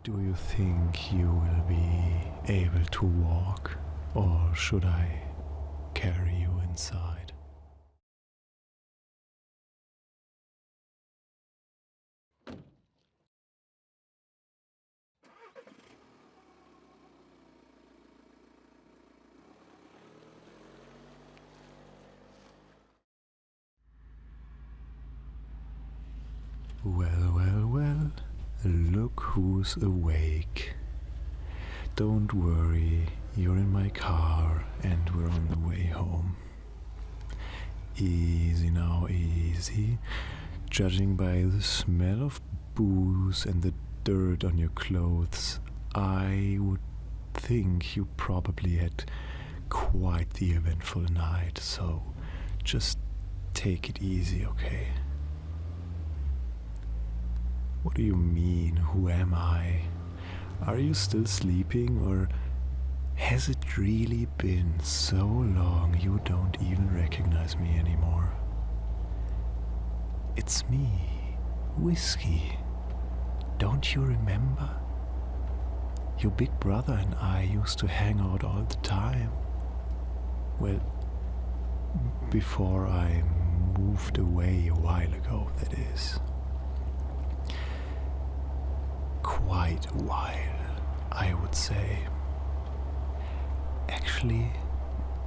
Do you think you will be able to walk, or should I carry you inside? Well, look who's awake. Don't worry, you're in my car and we're on the way home. Easy now, easy. Judging by the smell of booze and the dirt on your clothes, I would think you probably had quite the eventful night, so just take it easy, okay? What do you mean, who am I? Are you still sleeping, or has it really been so long you don't even recognize me anymore? It's me, Whiskey. Don't you remember? Your big brother and I used to hang out all the time. Well, before I moved away a while ago, that is. Quite a while, I would say. Actually,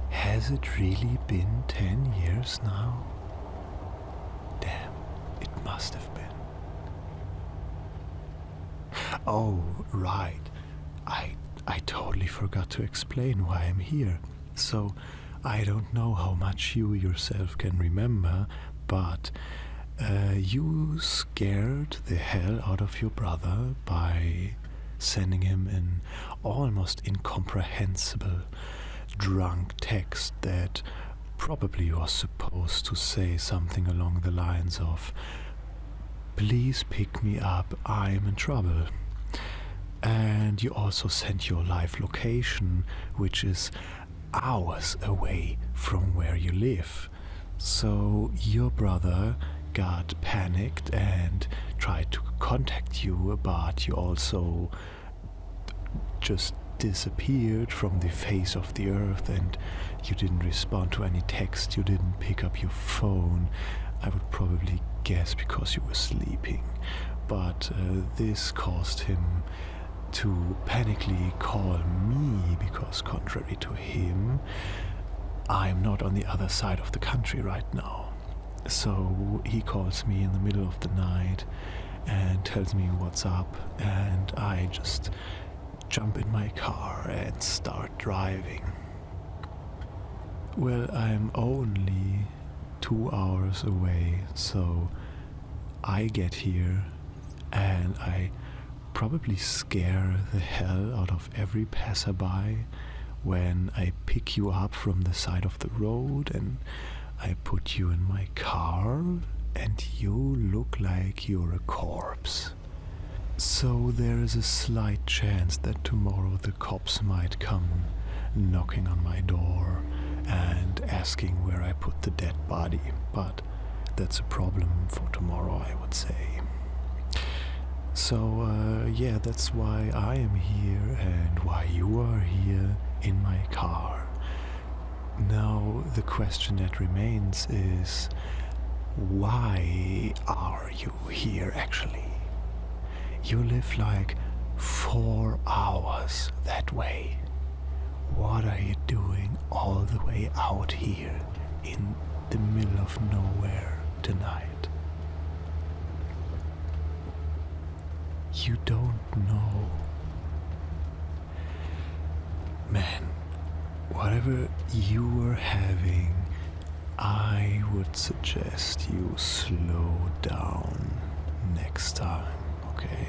has it really been 10 years now? Damn, it must have been. Oh, right. I totally forgot to explain why I'm here. So, I don't know how much you yourself can remember, but you scared the hell out of your brother by sending him an almost incomprehensible drunk text that probably was supposed to say something along the lines of, "Please pick me up, I'm in trouble." And you also sent your live location, which is hours away from where you live. So your brother got panicked and tried to contact you, but you also just disappeared from the face of the earth, and you didn't respond to any text, you didn't pick up your phone. I would probably guess because you were sleeping, but this caused him to panically call me, because contrary to him, I'm not on the other side of the country right now. So he calls me in the middle of the night and tells me what's up, and I just jump in my car and start driving. Well, I'm only 2 hours away, so I get here and I probably scare the hell out of every passerby when I pick you up from the side of the road and I put you in my car and you look like you're a corpse. So there is a slight chance that tomorrow the cops might come knocking on my door and asking where I put the dead body, but that's a problem for tomorrow, I would say. So yeah, that's why I am here and why you are here in my car. Now the question that remains is, why are you here actually? You live like 4 hours that way. What are you doing all the way out here in the middle of nowhere tonight? You don't know. Man, whatever you were having, I would suggest you slow down next time, okay?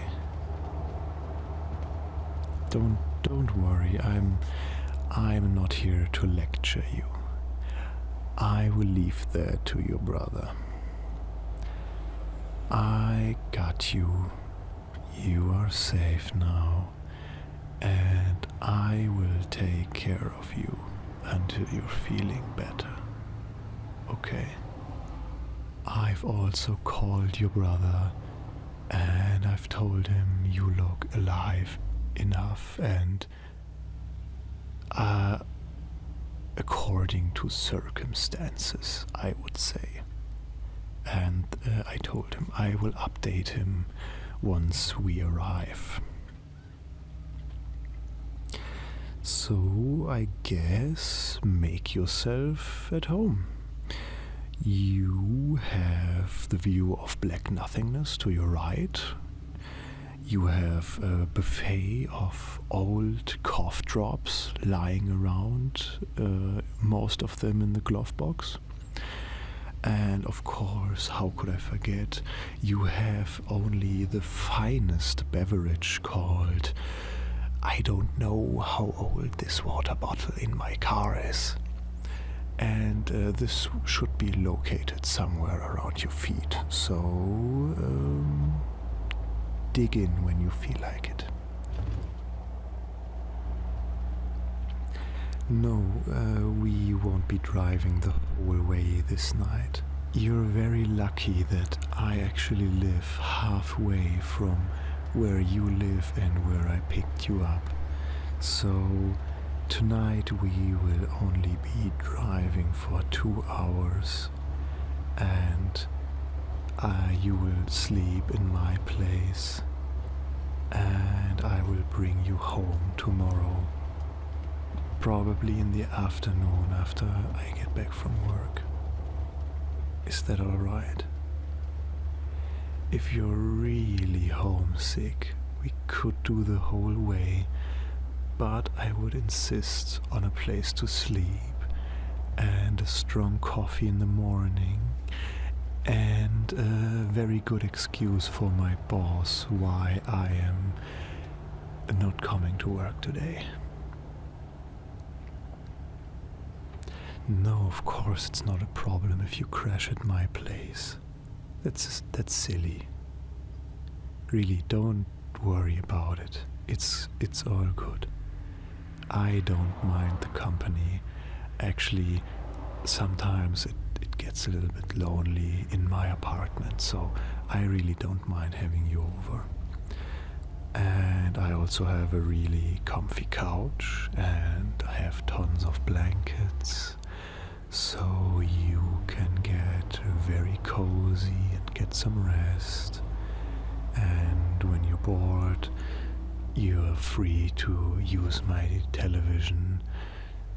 Don't worry, I'm not here to lecture you. I will leave that to your brother. I got you. You are safe now, and I will take care of you until you're feeling better. Okay. I've also called your brother And I've told him you look alive enough and according to circumstances, I would say. And I told him I will update him once we arrive. So I guess make yourself at home. You have the view of black nothingness to your right. You have a buffet of old cough drops lying around, most of them in the glove box. And of course, how could I forget, you have only the finest beverage called, I don't know how old this water bottle in my car is. And this should be located somewhere around your feet. So dig in when you feel like it. No, we won't be driving the whole way this night. You're very lucky that I actually live halfway from where you live and where I picked you up. So tonight we will only be driving for 2 hours, and you will sleep in my place, and I will bring you home tomorrow, probably in the afternoon after I get back from work. Is that alright? If you're really homesick, we could do the whole way, but I would insist on a place to sleep and a strong coffee in the morning and a very good excuse for my boss why I am not coming to work today. No, of course it's not a problem if you crash at my place. That's silly. Really, don't worry about it. It's all good. I don't mind the company. Actually, sometimes it gets a little bit lonely in my apartment, so I really don't mind having you over. And I also have a really comfy couch, and I have tons of blankets, so you can get very cozy and get some rest. And when you're bored, you're free to use my television.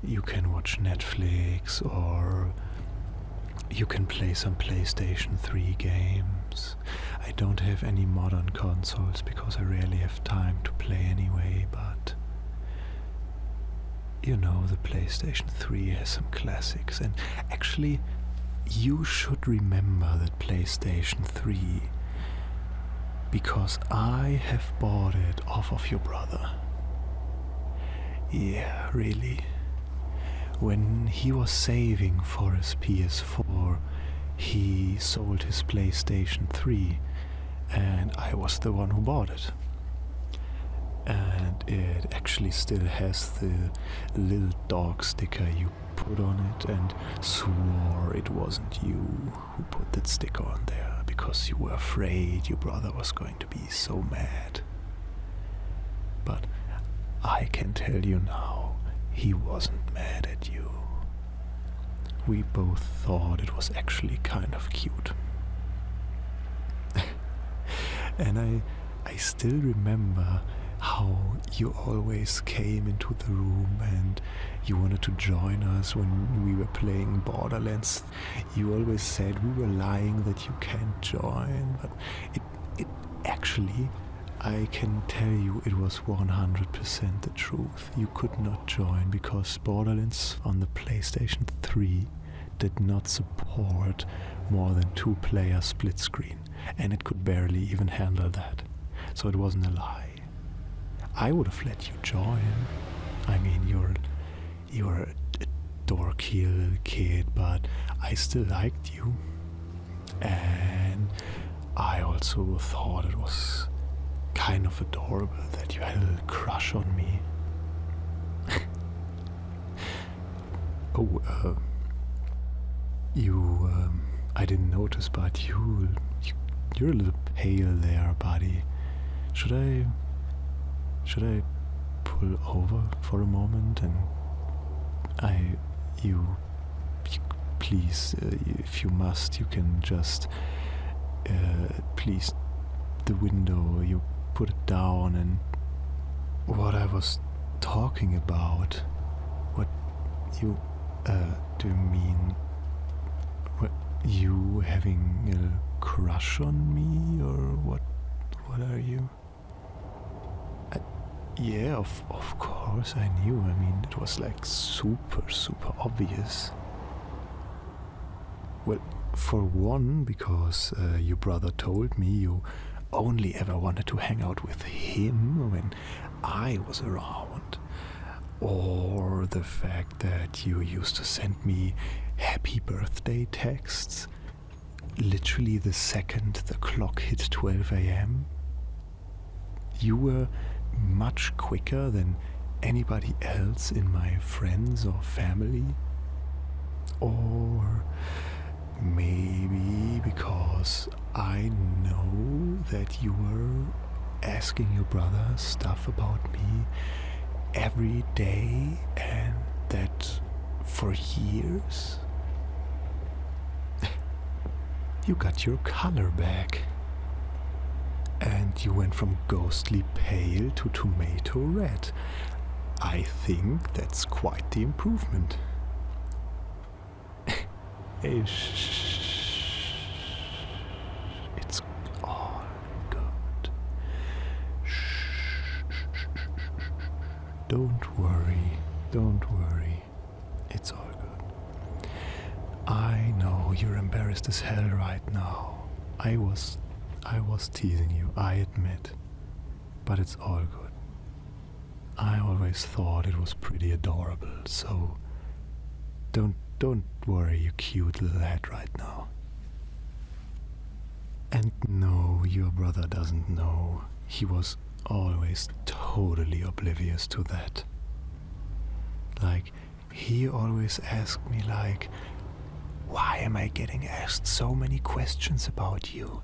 You can watch Netflix, or you can play some PlayStation 3 games. I don't have any modern consoles because I rarely have time to play anyway, but you know, the PlayStation 3 has some classics. And actually, you should remember that PlayStation 3, because I have bought it off of your brother. Yeah, really. When he was saving for his PS4, he sold his PlayStation 3, and I was the one who bought it. And it actually still has the little dog sticker you put on it, and swore it wasn't you who put that sticker on there because you were afraid your brother was going to be so mad. But I can tell you now, he wasn't mad at you. We both thought it was actually kind of cute. And I still remember how you always came into the room and you wanted to join us when we were playing Borderlands. You always said we were lying that you can't join, but it actually, I can tell you, it was 100% the truth. You could not join because Borderlands on the PlayStation 3 did not support more than 2-player split screen, and it could barely even handle that. So it wasn't a lie. I would have let you join. I mean, you're a dorky little kid, but I still liked you. And I also thought it was kind of adorable that you had a little crush on me. I didn't notice, but you You're a little pale there, buddy. Should I pull over for a moment and you please, if you must, you can just please, the window, you put it down. And what I was talking about, what you do you mean? What, you having a crush on me, or what are you? Yeah, of course I knew. I mean, it was like super obvious. Well, for one, because your brother told me you only ever wanted to hang out with him when I was around. Or the fact that you used to send me happy birthday texts literally the second the clock hit 12 a.m. You were much quicker than anybody else in my friends or family. Or maybe because I know that you were asking your brother stuff about me every day, and that for years you got your color back. And you went from ghostly pale to tomato red. I think that's quite the improvement. Hey, shh. It's all good. Shh. Don't worry. It's all good. I know you're embarrassed as hell right now. I was teasing you, I admit, but it's all good. I always thought it was pretty adorable, so don't worry, you cute little head right now. And no, your brother doesn't know. He was always totally oblivious to that. Like, he always asked me, like, why am I getting asked so many questions about you?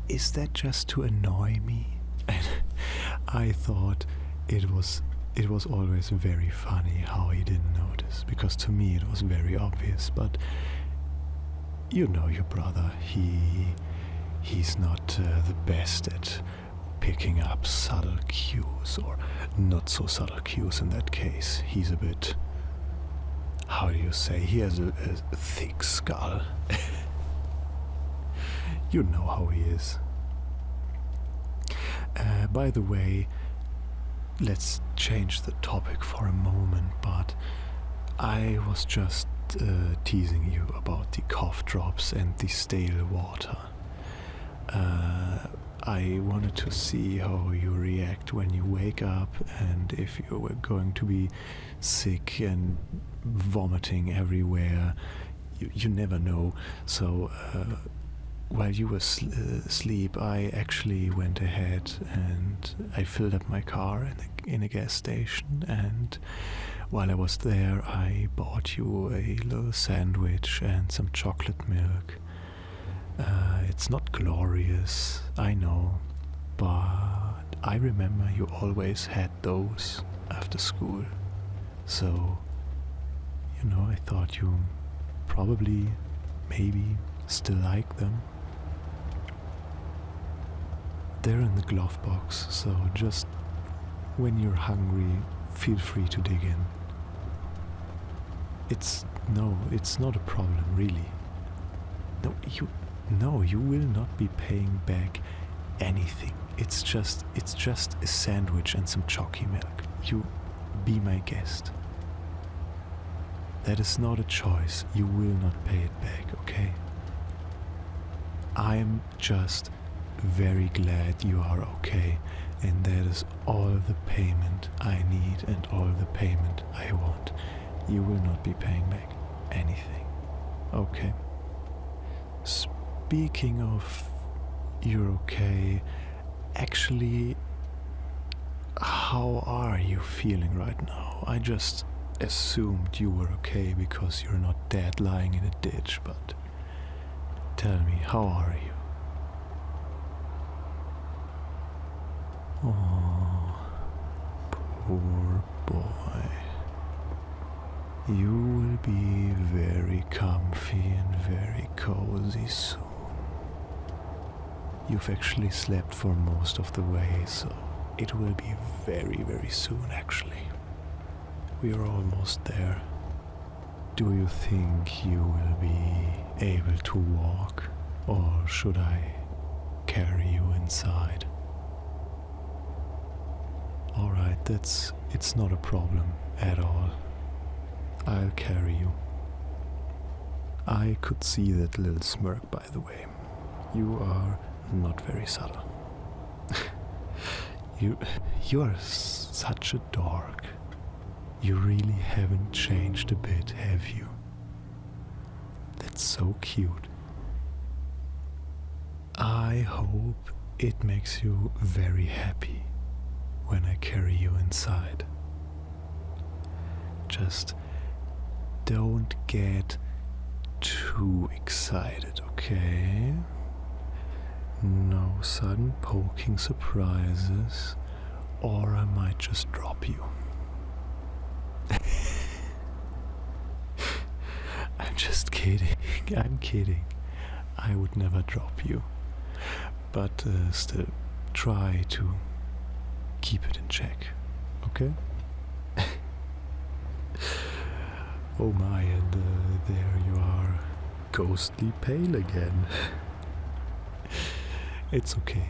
Is that just to annoy me? And I thought it was always very funny how he didn't notice, because to me it was very obvious. But you know your brother, he's not the best at picking up subtle cues, or not so subtle cues in that case. He's a bit, how do you say, he has a thick skull. You know how he is. By the way, let's change the topic for a moment, but I was just teasing you about the cough drops and the stale water. I wanted to see how you react when you wake up, and if you were going to be sick and vomiting everywhere. You never know. So while you were asleep, I actually went ahead and I filled up my car in a gas station, and while I was there I bought you a little sandwich and some chocolate milk. It's not glorious, I know, but I remember you always had those after school. So, you know, I thought you probably, maybe, still like them. They're in the glove box, so just when you're hungry, feel free to dig in. It's not a problem, really. No, you will not be paying back anything. It's just a sandwich and some chalky milk. You be my guest. That is not a choice. You will not pay it back, okay? I'm just very glad you are okay, and that is all the payment I need and all the payment I want. You will not be paying back anything, okay? Speaking of you're okay, actually, how are you feeling right now? I just assumed you were okay because you're not dead lying in a ditch, but tell me, how are you? poor boy. You will be very comfy and very cozy soon. You've actually slept for most of the way, so it will be very, very soon actually. We are almost there. Do you think you will be able to walk, or should I carry you inside? Alright, it's not a problem at all. I'll carry you. I could see that little smirk, by the way. You are not very subtle. You are such a dork. You really haven't changed a bit, have you? That's so cute. I hope it makes you very happy when I carry you inside. Just don't get too excited, okay? No sudden poking surprises, or I might just drop you. I'm just kidding. I'm kidding. I would never drop you. But still, try to keep it in check, okay? Oh my, and there you are, ghostly pale again. It's okay.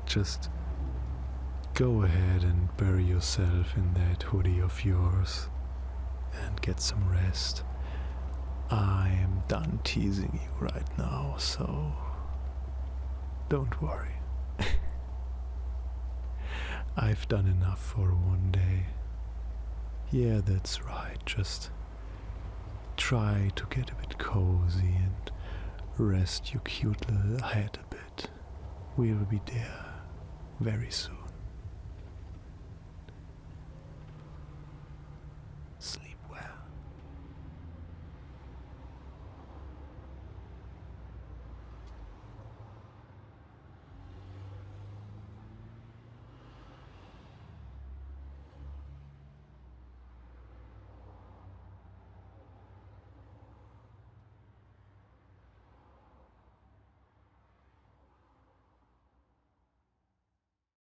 Just go ahead and bury yourself in that hoodie of yours and get some rest. I am done teasing you right now, so don't worry. I've done enough for one day. Yeah, that's right. Just try to get a bit cozy and rest your cute little head a bit. We'll be there very soon.